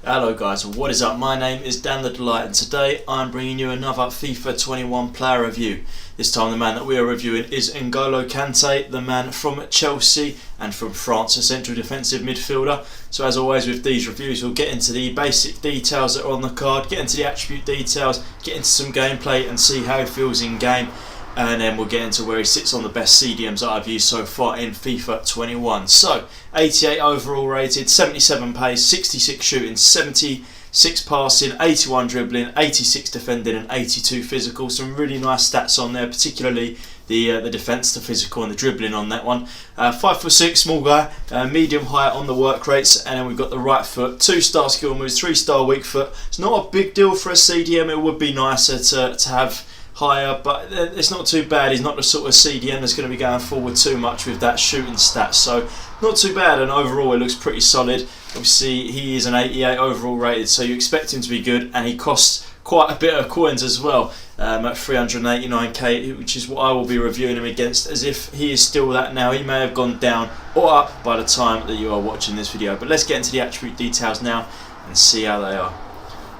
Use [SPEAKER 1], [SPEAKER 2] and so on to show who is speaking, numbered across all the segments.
[SPEAKER 1] Hello guys, what is up? My name is Dan the Delight and today I'm bringing you another FIFA 21 player review. This time the man that we are reviewing is N'Golo Kante, the man from Chelsea and from France, a central defensive midfielder. So as always with these reviews we'll get into the basic details that are on the card, get into the attribute details, get into some gameplay and see how he feels in game. And then we'll get into where he sits on the best CDMs that I've used so far in FIFA 21. So, 88 overall rated, 77 pace, 66 shooting, 76 passing, 81 dribbling, 86 defending and 82 physical. Some really nice stats on there, particularly the defence, the physical and the dribbling on that one. 5'6", small guy, medium height on the work rates, and then we've got the right foot, 2-star skill moves, 3-star weak foot. It's not a big deal for a CDM, it would be nicer to have higher, but it's not too bad. He's not the sort of CDM that's going to be going forward too much with that shooting stats, so not too bad, and overall it looks pretty solid. Obviously he is an 88 overall rated, so you expect him to be good, and he costs quite a bit of coins as well, at 389k, which is what I will be reviewing him against, as if he is still that now. He may have gone down or up by the time that you are watching this video, but let's get into the attribute details now and see how they are.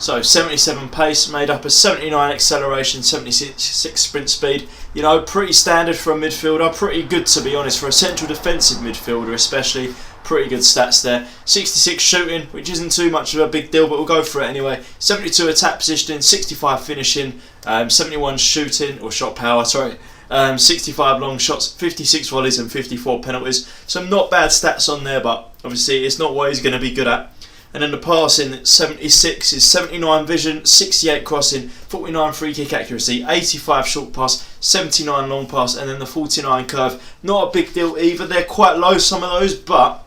[SPEAKER 1] So 77 pace, made up of 79 acceleration, 76 sprint speed. You know, pretty standard for a midfielder, pretty good to be honest, for a central defensive midfielder especially. Pretty good stats there. 66 shooting, which isn't too much of a big deal, but we'll go for it anyway. 72 attack positioning, 65 finishing, 71 shooting, or shot power, sorry. 65 long shots, 56 volleys and 54 penalties. Some not bad stats on there, but obviously it's not what he's going to be good at. And then the passing, 76 is 79 vision, 68 crossing, 49 free kick accuracy, 85 short pass, 79 long pass, and then the 49 curve. Not a big deal either. They're quite low, some of those, but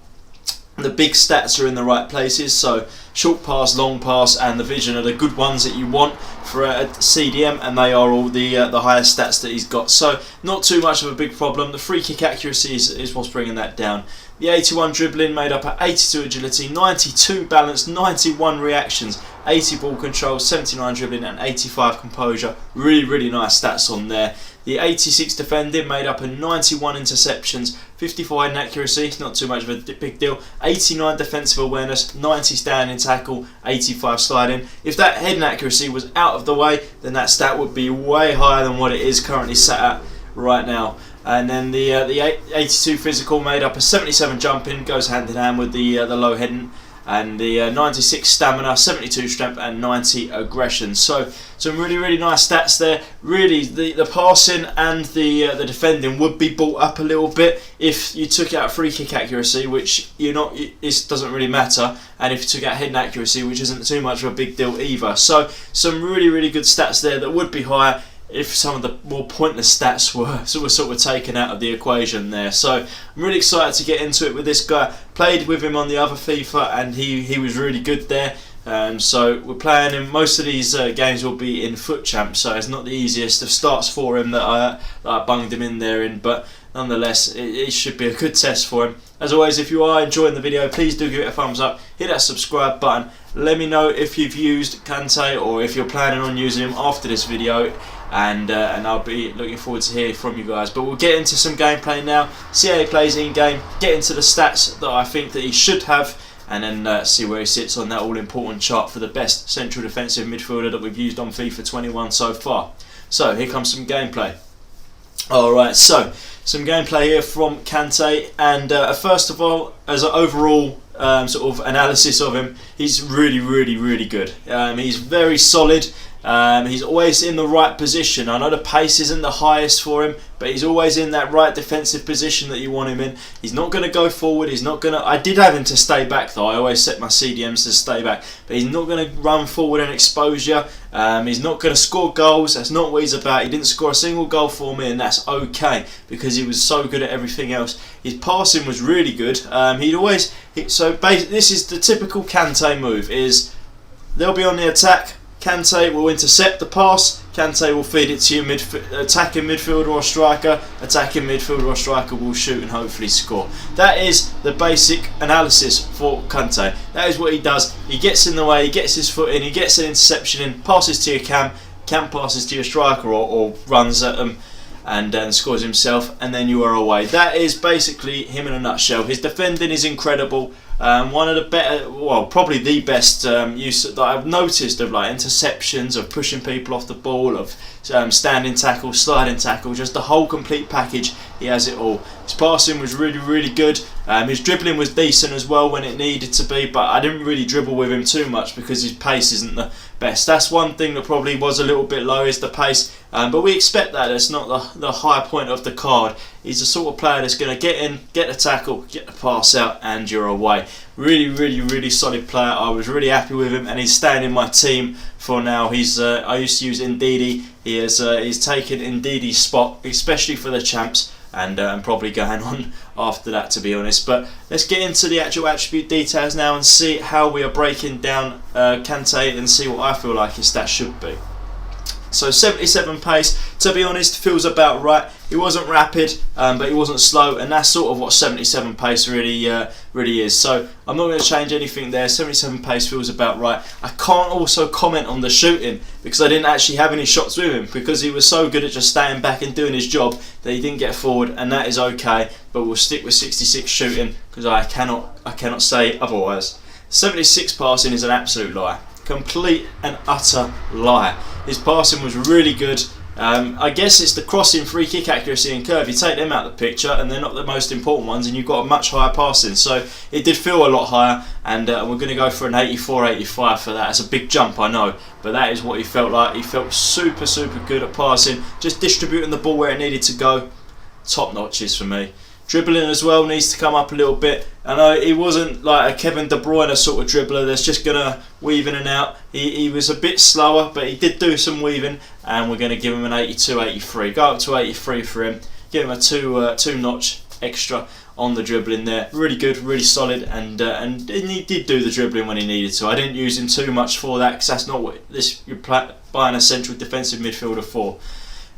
[SPEAKER 1] the big stats are in the right places. So short pass, long pass, and the vision are the good ones that you want for a CDM, and they are all the highest stats that he's got. So not too much of a big problem. The free kick accuracy is what's bringing that down. The 81 dribbling, made up of 82 agility, 92 balance, 91 reactions, 80 ball control, 79 dribbling and 85 composure. Really nice stats on there. The 86 defending, made up of 91 interceptions, 54 head accuracy, not too much of a big deal, 89 defensive awareness, 90 standing tackle, 85 sliding. If that head accuracy was out of the way, then that stat would be way higher than what it is currently set at right now. And then the 82 physical, made up of 77 jumping, goes hand in hand with the low heading, and the 96 stamina, 72 strength and 90 aggression. So some really nice stats there. Really the passing and the defending would be brought up a little bit if you took out free kick accuracy, which it doesn't really matter, and if you took out head accuracy, which isn't too much of a big deal either. So some really good stats there that would be higher if some of the more pointless stats were sort of taken out of the equation there. So I'm really excited to get into it with this guy. Played with him on the other FIFA and he was really good there. So we're playing him. Most of these games will be in Foot Champ, so it's not the easiest of starts for him that I bunged him in there in, but nonetheless it should be a good test for him. As always, if you are enjoying the video, please do give it a thumbs up, hit that subscribe button, let me know if you've used Kante or if you're planning on using him after this video, and I'll be looking forward to hearing from you guys. But we'll get into some gameplay now, see how he plays in game, get into the stats that I think that he should have, and then see where he sits on that all-important chart for the best central defensive midfielder that we've used on FIFA 21 so far. So here comes some gameplay. Alright, so some gameplay here from Kante, and first of all, as an overall sort of analysis of him, he's really good. He's very solid. He's always in the right position. I know the pace isn't the highest for him, but he's always in that right defensive position that you want him in. He's not going to go forward. He's not going to. I did have him to stay back though. I always set my CDMs to stay back, but he's not going to run forward and expose you. He's not going to score goals. That's not what he's about. He didn't score a single goal for me, and that's okay because he was so good at everything else. His passing was really good. This is the typical Kante move: is they'll be on the attack. Kante will intercept the pass, Kante will feed it to your attacking midfielder or striker, attacking midfielder or striker will shoot and hopefully score. That is the basic analysis for Kante. That is what he does. He gets in the way, he gets his foot in, he gets an interception in, passes to your cam passes to your striker or runs at them and scores himself, and then you are away. That is basically him in a nutshell. His defending is incredible. One of the better, well, probably the best use that I've noticed of like interceptions, of pushing people off the ball, of standing tackle, sliding tackle, just the whole complete package. He has it all. His passing was really, really good. His dribbling was decent as well when it needed to be, but I didn't really dribble with him too much because his pace isn't the best. That's one thing that probably was a little bit low, is the pace, but we expect that. It's not the high point of the card. He's the sort of player that's going to get in, get the tackle, get the pass out, and you're away. Really, really, really solid player. I was really happy with him, and he's staying in my team for now. I used to use Ndidi. He's taken Ndidi's spot, especially for the champs, and probably going on after that, to be honest. But let's get into the actual attribute details now and see how we are breaking down Kante and see what I feel like his stats should be. So 77 pace, to be honest, feels about right. He wasn't rapid, but he wasn't slow, and that's sort of what 77 pace really is. So I'm not going to change anything there. 77 pace feels about right. I can't also comment on the shooting because I didn't actually have any shots with him, because he was so good at just staying back and doing his job that he didn't get forward, and that is okay. But we'll stick with 66 shooting because I cannot say otherwise. 76 passing is an absolute lie. Complete and utter lie. His passing was really good. I guess it's the crossing, free kick accuracy and curve. You take them out of the picture and they're not the most important ones, and you've got a much higher passing. So it did feel a lot higher, and we're going to go for an 84-85 for that. It's a big jump, I know, but that is what he felt like. He felt super, super good at passing, just distributing the ball where it needed to go. Top notches for me. Dribbling as well needs to come up a little bit. I know he wasn't like a Kevin De Bruyne sort of dribbler that's just going to weave in and out. He was a bit slower, but he did do some weaving, and we're going to give him an 82-83. Go up to 83 for him. Give him a two notch extra on the dribbling there. Really good, really solid, and he did do the dribbling when he needed to. I didn't use him too much for that because that's not what you're buying a central defensive midfielder for.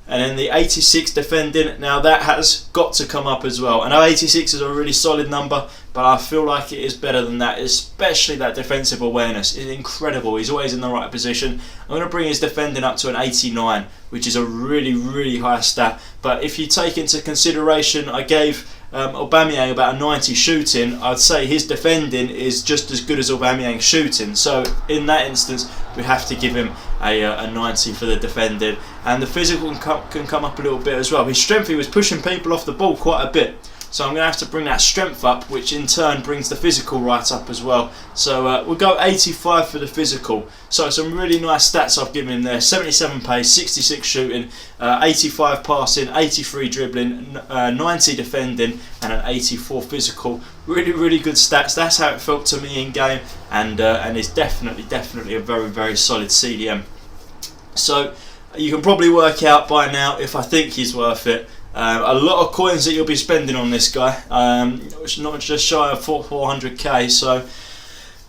[SPEAKER 1] And then the 86 defending, now that has got to come up as well. I know 86 is a really solid number, but I feel like it is better than that, especially that defensive awareness. It's incredible. He's always in the right position. I'm going to bring his defending up to an 89, which is a really, really high stat. But if you take into consideration, I gave Aubameyang about a 90 shooting, I'd say his defending is just as good as Aubameyang's shooting. So in that instance, we have to give him a 90 for the defending. And the physical can come up a little bit as well. His strength, he was pushing people off the ball quite a bit. So I'm going to have to bring that strength up, which in turn brings the physical right up as well. So we'll go 85 for the physical. So some really nice stats I've given him there. 77 pace, 66 shooting, 85 passing, 83 dribbling, 90 defending, and an 84 physical. Really, really good stats. That's how it felt to me in game, and it's definitely a very, very solid CDM. So you can probably work out by now if I think he's worth it. A lot of coins that you'll be spending on this guy, not just shy of 400k, so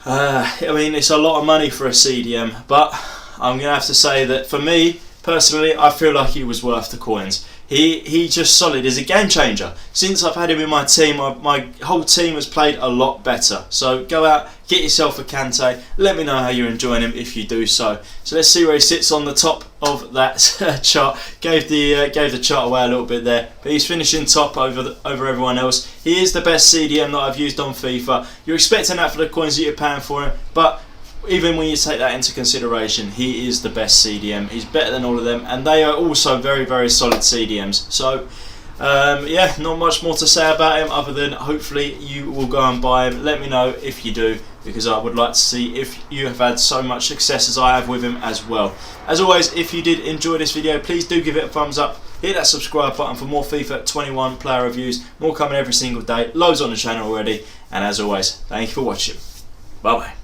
[SPEAKER 1] I mean it's a lot of money for a CDM, but I'm going to have to say that for me personally, I feel like he was worth the coins. He's just solid. He's a game changer. Since I've had him in my team, my whole team has played a lot better. So go out, get yourself a Kante. Let me know how you're enjoying him if you do so. So let's see where he sits on the top of that chart. Gave the chart away a little bit there, but he's finishing top over everyone else. He is the best CDM that I've used on FIFA. You're expecting that for the coins that you're paying for him, but even when you take that into consideration, he is the best CDM. He's better than all of them, and they are also very, very solid CDMs. So yeah, not much more to say about him other than hopefully you will go and buy him. Let me know if you do, because I would like to see if you have had so much success as I have with him as well. As always, if you did enjoy this video, please do give it a thumbs up. Hit that subscribe button for more FIFA 21 player reviews. More coming every single day. Loads on the channel already. And as always, thank you for watching. Bye bye.